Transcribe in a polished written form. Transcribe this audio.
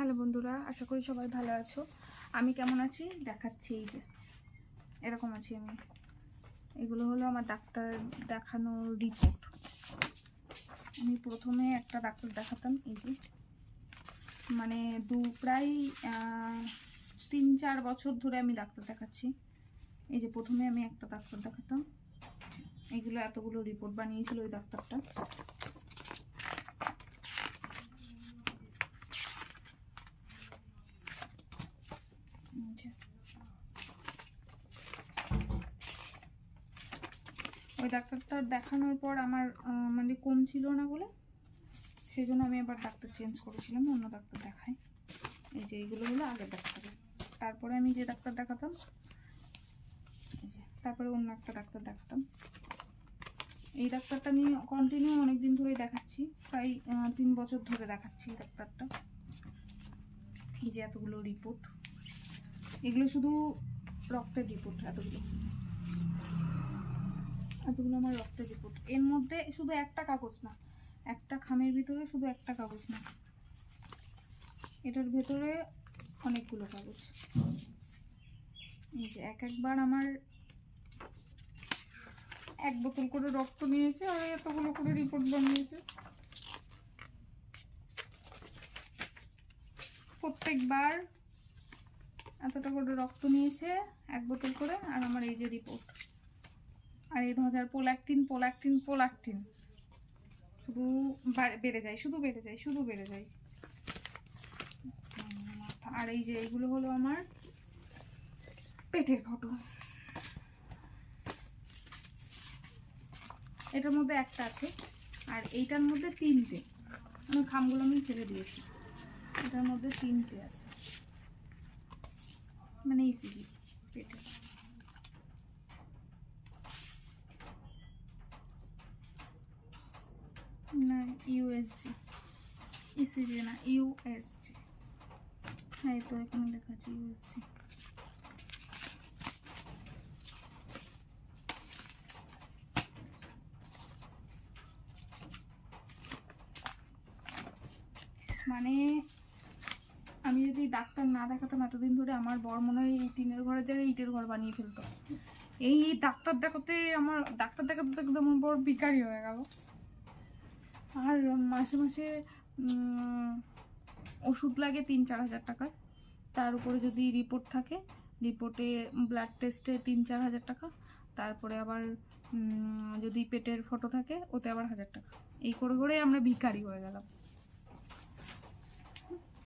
Hello বন্ধুরা, আশা করি সবাই ভালো আছো। আমি কেমন আছি দেখাচ্ছি। এই যে এরকম আছি আমি। এগুলো হলো আমার ডাক্তার দেখানোর রিপোর্ট। আমি প্রথমে একটা ডাক্তার দেখাতাম, এই যে মানে প্রায় 3-4 বছর ধরে আমি ডাক্তার দেখাচ্ছি। এই যে প্রথমে আমি একটা ডাক্তার দেখাতাম, এগুলো এতগুলো রিপোর্ট বানিয়েছিল ওই ডাক্তারটা। ওই ডাক্তারটা দেখানোর পর আমার মানে কমছিল না বলে সেই জন্য আমি আবার ডাক্তার চেঞ্জ করেছিলাম, অন্য ডাক্তার দেখাই। এই যে এইগুলো হলো আগের ডাক্তার। তারপরে আমি যে ডাক্তার দেখাতাম, এই যে তারপরে অন্য একটা ডাক্তার দেখাতাম। এই ডাক্তারটা আমি কন্টিনিউ অনেক দিন ধরেই দেখাচ্ছি, প্রায় 3 বছর ধরে দেখাচ্ছি ডাক্তারটা। এই যে এতগুলো রিপোর্ট, এগুলো শুধু রক্তের রিপোর্ট। এতগুলো আমার রক্তের রিপোর্ট। এর মধ্যে শুধু একটা কাগজ না, একটা খামের ভিতরে শুধু একটা কাগজ না, এটার ভেতরে অনেকগুলো কাগজ। এই যে একবার আমার 1 বোতল করে রক্ত নিয়েছে আর এতগুলো করে রিপোর্ট বানিয়েছে। প্রত্যেকবার এতটা করে রক্ত নিয়েছে 1 বোতল করে, আর আমার এই যে রিপোর্ট। আর এই 2000 পোলাকটিন শুধু বেড়ে যায়, শুধু বেড়ে যায়। আর এই যে এইগুলো হলো আমার পেটের ফটো। এটার মধ্যে একটা আছে আর এইটার মধ্যে 3টে। আমি খামগুলো আমি ফেলে দিয়েছি। এটার মধ্যে 3টে আছে, মানে ইসিজি পেটে। না, ইউএসজি, ইসিজি না, ইউএসজি। হ্যাঁ, তো এখানে লেখা আছে ইউএসজি। মানে আমি যদি ডাক্তার না দেখাতাম এতদিন ধরে, আমার বর মনে হয় এই টিনের ঘরের জায়গায় ইটের ঘর বানিয়ে ফেলতো। এই ডাক্তার দেখাতে আমার বর বিকারি হয়ে গেল। আর মাসে মাসে ওষুধ লাগে 3-4 হাজার টাকা। তার উপরে যদি রিপোর্ট থাকে, রিপোর্টে ব্লাড টেস্টে 3-4 হাজার টাকা। তারপরে আবার যদি পেটের ফটো থাকে ওতে আবার 1000 টাকা। এই করে করে আমরা ভিখারি হয়ে গেলাম।